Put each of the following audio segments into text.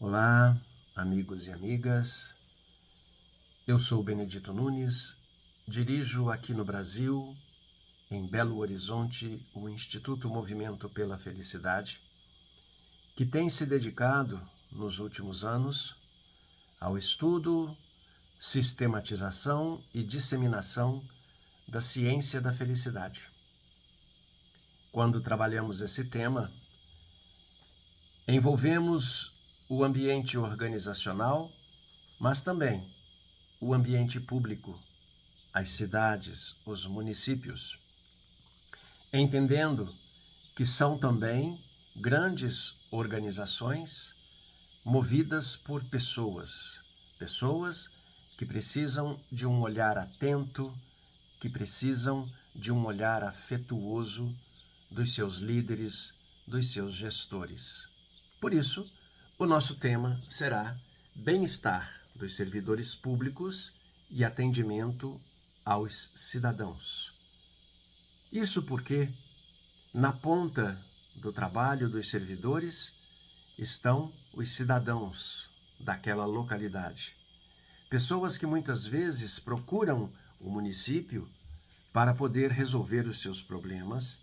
Olá, amigos e amigas. Eu sou Benedito Nunes, dirijo aqui no Brasil, em Belo Horizonte, o Instituto Movimento pela Felicidade, que tem se dedicado, nos últimos anos, ao estudo, sistematização e disseminação da ciência da felicidade. Quando trabalhamos esse tema, envolvemos o ambiente organizacional, mas também o ambiente público, as cidades, os municípios, entendendo que são também grandes organizações movidas por pessoas que precisam de um olhar atento, que precisam de um olhar afetuoso dos seus líderes, dos seus gestores. Por isso, o nosso tema será bem-estar dos servidores públicos e atendimento aos cidadãos. Isso porque, na ponta do trabalho dos servidores, estão os cidadãos daquela localidade. Pessoas que muitas vezes procuram o município para poder resolver os seus problemas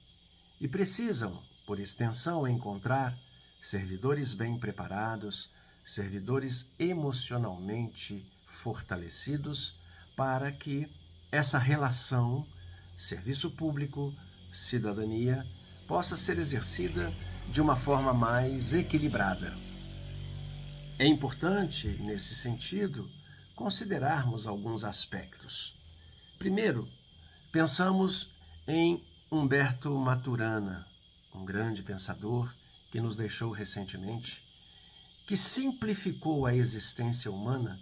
e precisam, por extensão, encontrar servidores bem preparados, servidores emocionalmente fortalecidos para que essa relação serviço público, cidadania, possa ser exercida de uma forma mais equilibrada. É importante, nesse sentido, considerarmos alguns aspectos. Primeiro, pensamos em Humberto Maturana, um grande pensador que nos deixou recentemente, que simplificou a existência humana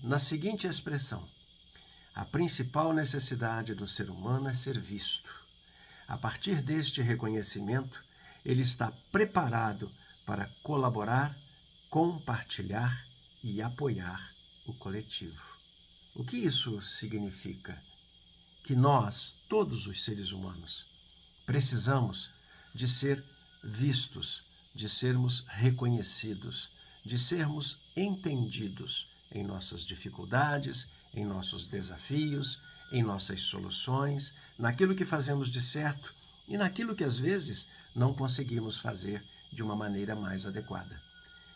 na seguinte expressão: a principal necessidade do ser humano é ser visto. A partir deste reconhecimento, ele está preparado para colaborar, compartilhar e apoiar o coletivo. O que isso significa? Que nós, todos os seres humanos, precisamos de ser vistos, de sermos reconhecidos, de sermos entendidos em nossas dificuldades, em nossos desafios, em nossas soluções, naquilo que fazemos de certo e naquilo que às vezes não conseguimos fazer de uma maneira mais adequada.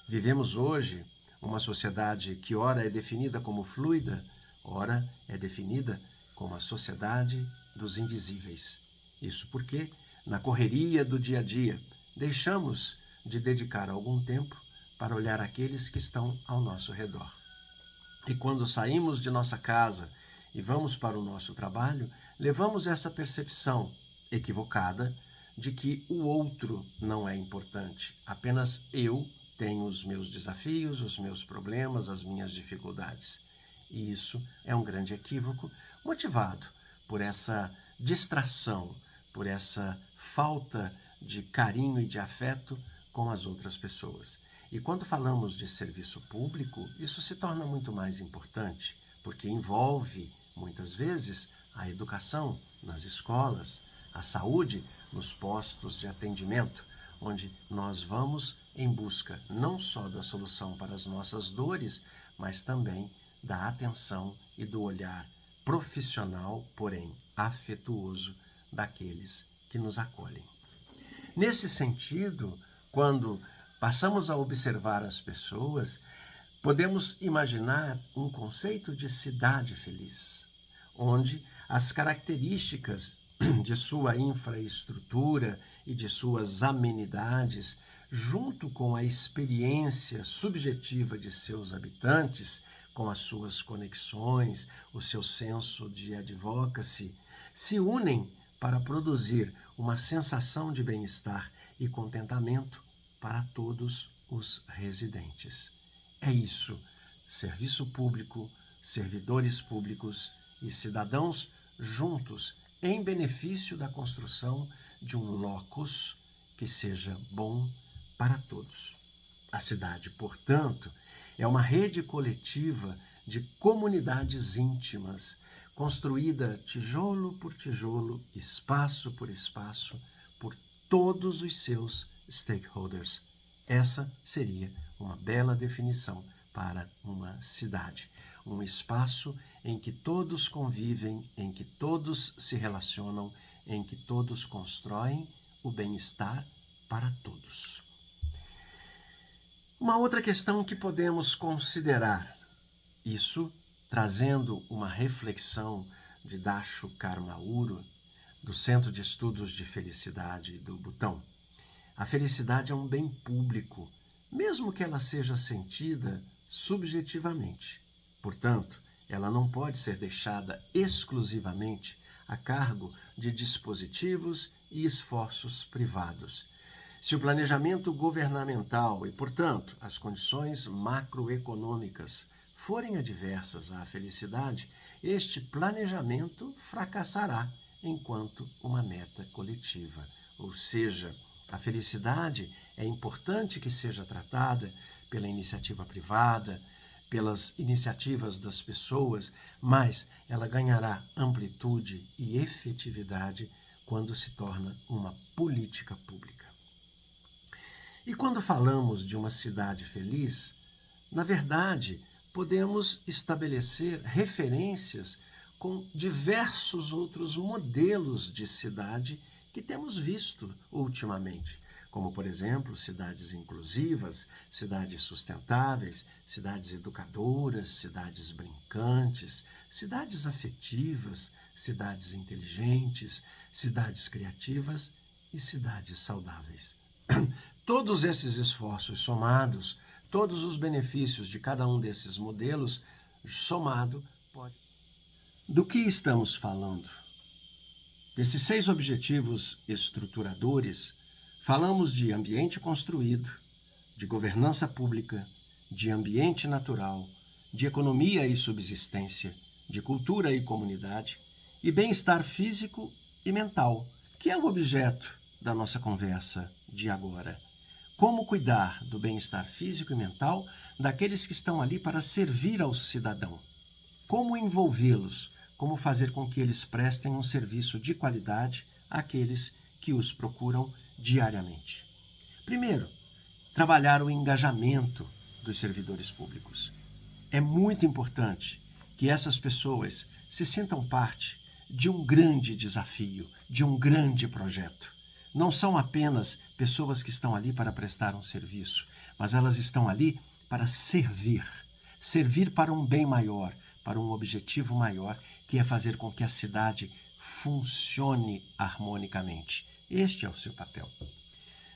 Vivemos hoje uma sociedade que ora é definida como fluida, ora é definida como a sociedade dos invisíveis. Isso porque, na correria do dia a dia, deixamos de dedicar algum tempo para olhar aqueles que estão ao nosso redor. E quando saímos de nossa casa e vamos para o nosso trabalho, levamos essa percepção equivocada de que o outro não é importante, apenas eu tenho os meus desafios, os meus problemas, as minhas dificuldades. E isso é um grande equívoco, motivado por essa distração, por essa falta de carinho e de afeto com as outras pessoas. E quando falamos de serviço público, isso se torna muito mais importante, porque envolve, muitas vezes, a educação nas escolas, a saúde nos postos de atendimento, onde nós vamos em busca não só da solução para as nossas dores, mas também da atenção e do olhar profissional, porém afetuoso, daqueles que nos acolhem. Nesse sentido, quando passamos a observar as pessoas, podemos imaginar um conceito de cidade feliz, onde as características de sua infraestrutura e de suas amenidades, junto com a experiência subjetiva de seus habitantes, com as suas conexões, o seu senso de advocacy, se unem para produzir uma sensação de bem-estar e contentamento para todos os residentes. É isso, serviço público, servidores públicos e cidadãos juntos em benefício da construção de um locus que seja bom para todos. A cidade, portanto, é uma rede coletiva de comunidades íntimas, construída tijolo por tijolo, espaço por espaço, por todos os seus stakeholders. Essa seria uma bela definição para uma cidade. Um espaço em que todos convivem, em que todos se relacionam, em que todos constroem o bem-estar para todos. Uma outra questão que podemos considerar, isso trazendo uma reflexão de Dashu Karmauru, do Centro de Estudos de Felicidade do Butão. A felicidade é um bem público, mesmo que ela seja sentida subjetivamente. Portanto, ela não pode ser deixada exclusivamente a cargo de dispositivos e esforços privados. Se o planejamento governamental e, portanto, as condições macroeconômicas forem adversas à felicidade, este planejamento fracassará enquanto uma meta coletiva. Ou seja, a felicidade é importante que seja tratada pela iniciativa privada, pelas iniciativas das pessoas, mas ela ganhará amplitude e efetividade quando se torna uma política pública. E quando falamos de uma cidade feliz, na verdade, podemos estabelecer referências com diversos outros modelos de cidade que temos visto ultimamente, como, por exemplo, cidades inclusivas, cidades sustentáveis, cidades educadoras, cidades brincantes, cidades afetivas, cidades inteligentes, cidades criativas e cidades saudáveis. Todos esses esforços somados, todos os benefícios de cada um desses modelos somado pode... Do que estamos falando? Desses 6 objetivos estruturadores, falamos de ambiente construído, de governança pública, de ambiente natural, de economia e subsistência, de cultura e comunidade, e bem-estar físico e mental, que é o objeto da nossa conversa de agora. Como cuidar do bem-estar físico e mental daqueles que estão ali para servir ao cidadão? Como envolvê-los? Como fazer com que eles prestem um serviço de qualidade àqueles que os procuram diariamente? Primeiro, trabalhar o engajamento dos servidores públicos. É muito importante que essas pessoas se sintam parte de um grande desafio, de um grande projeto. Não são apenas pessoas que estão ali para prestar um serviço, mas elas estão ali para servir. Servir para um bem maior, para um objetivo maior, que é fazer com que a cidade funcione harmonicamente. Este é o seu papel.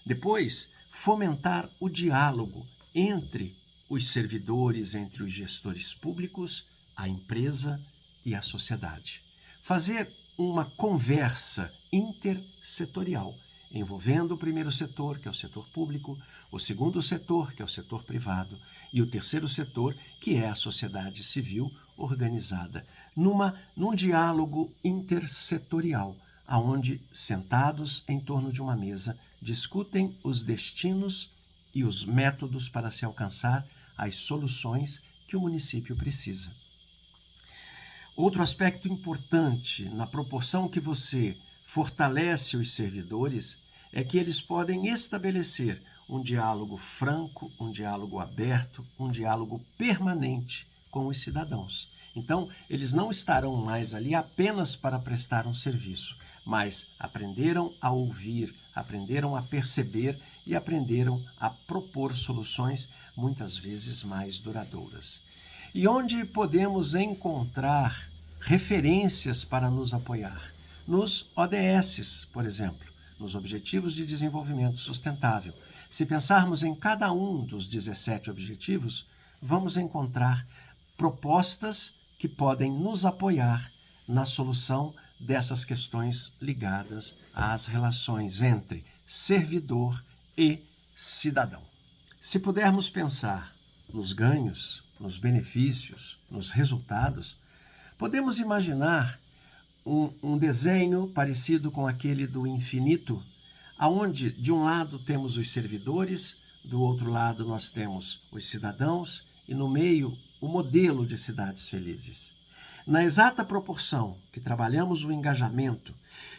Depois, fomentar o diálogo entre os servidores, entre os gestores públicos, a empresa e a sociedade. Fazer uma conversa intersetorial, envolvendo o primeiro setor, que é o setor público, o segundo setor, que é o setor privado, e o terceiro setor, que é a sociedade civil organizada, num diálogo intersetorial, aonde, sentados em torno de uma mesa, discutem os destinos e os métodos para se alcançar as soluções que o município precisa. Outro aspecto importante, na proporção que você fortalece os servidores, é que eles podem estabelecer um diálogo franco, um diálogo aberto, um diálogo permanente com os cidadãos. Então, eles não estarão mais ali apenas para prestar um serviço, mas aprenderam a ouvir, aprenderam a perceber e aprenderam a propor soluções muitas vezes mais duradouras. E onde podemos encontrar referências para nos apoiar? Nos ODS, por exemplo, nos Objetivos de Desenvolvimento Sustentável. Se pensarmos em cada um dos 17 objetivos, vamos encontrar propostas que podem nos apoiar na solução dessas questões ligadas às relações entre servidor e cidadão. Se pudermos pensar nos ganhos, nos benefícios, nos resultados, podemos imaginar um desenho parecido com aquele do infinito, aonde de um lado temos os servidores, do outro lado nós temos os cidadãos e no meio o modelo de cidades felizes. Na exata proporção que trabalhamos o engajamento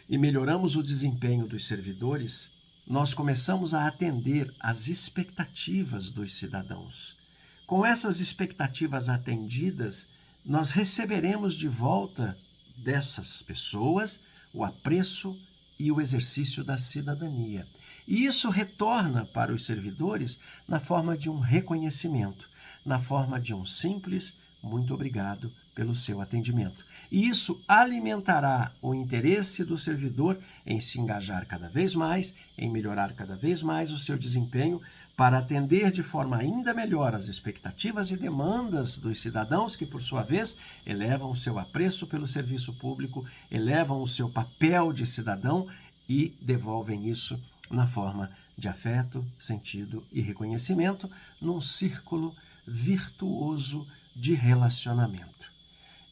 e melhoramos o desempenho dos servidores, nós começamos a atender às expectativas dos cidadãos. Com essas expectativas atendidas, nós receberemos de volta dessas pessoas o apreço e o exercício da cidadania. E isso retorna para os servidores na forma de um reconhecimento, na forma de um simples muito obrigado pelo seu atendimento. E isso alimentará o interesse do servidor em se engajar cada vez mais, em melhorar cada vez mais o seu desempenho, para atender de forma ainda melhor as expectativas e demandas dos cidadãos, que, por sua vez, elevam o seu apreço pelo serviço público, elevam o seu papel de cidadão e devolvem isso na forma de afeto, sentido e reconhecimento, num círculo virtuoso de relacionamento.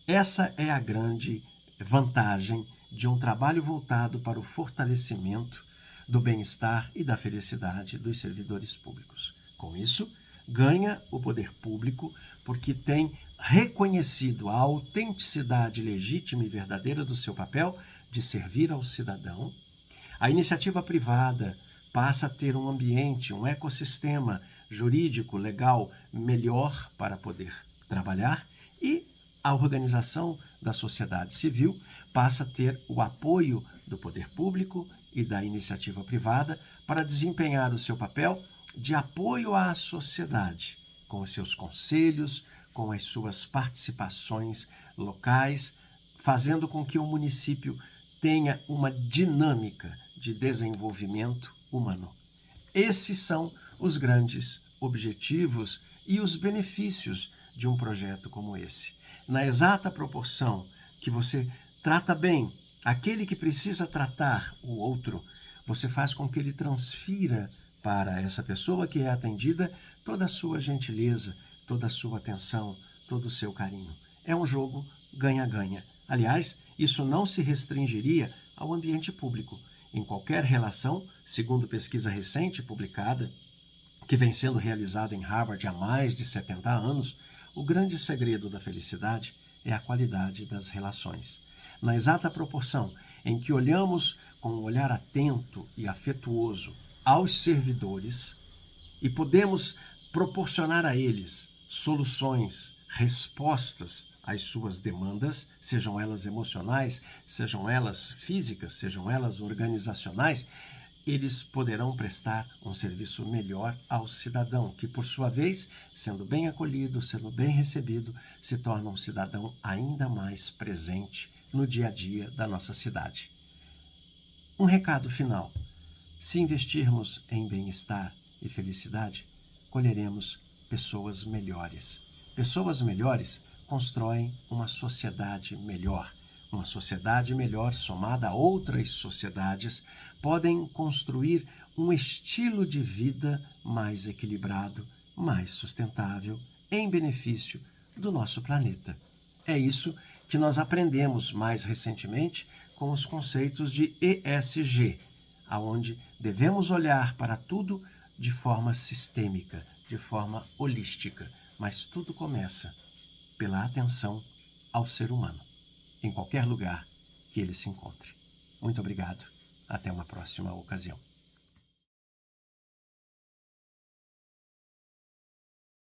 Essa é a grande vantagem de um trabalho voltado para o fortalecimento do bem-estar e da felicidade dos servidores públicos. Com isso, ganha o poder público porque tem reconhecido a autenticidade legítima e verdadeira do seu papel de servir ao cidadão. A iniciativa privada passa a ter um ambiente, um ecossistema jurídico, legal, melhor para poder trabalhar, e a organização da sociedade civil passa a ter o apoio do poder público e da iniciativa privada para desempenhar o seu papel de apoio à sociedade, com os seus conselhos, com as suas participações locais, fazendo com que o município tenha uma dinâmica de desenvolvimento humano. Esses são os grandes objetivos e os benefícios de um projeto como esse. Na exata proporção que você trata bem aquele que precisa tratar o outro, você faz com que ele transfira para essa pessoa que é atendida toda a sua gentileza, toda a sua atenção, todo o seu carinho. É um jogo ganha-ganha. Aliás, isso não se restringiria ao ambiente público. Em qualquer relação, segundo pesquisa recente publicada, que vem sendo realizada em Harvard há mais de 70 anos, o grande segredo da felicidade é a qualidade das relações. Na exata proporção em que olhamos com um olhar atento e afetuoso aos servidores e podemos proporcionar a eles soluções, respostas às suas demandas, sejam elas emocionais, sejam elas físicas, sejam elas organizacionais, eles poderão prestar um serviço melhor ao cidadão, que, por sua vez, sendo bem acolhido, sendo bem recebido, se torna um cidadão ainda mais presente no dia a dia da nossa cidade. Um recado final: se investirmos em bem-estar e felicidade, colheremos pessoas melhores. Pessoas melhores constroem uma sociedade melhor. Uma sociedade melhor, somada a outras sociedades, podem construir um estilo de vida mais equilibrado, mais sustentável, em benefício do nosso planeta. É isso que nós aprendemos mais recentemente com os conceitos de ESG, aonde devemos olhar para tudo de forma sistêmica, de forma holística, mas tudo começa pela atenção ao ser humano, em qualquer lugar que ele se encontre. Muito obrigado. Até uma próxima ocasião.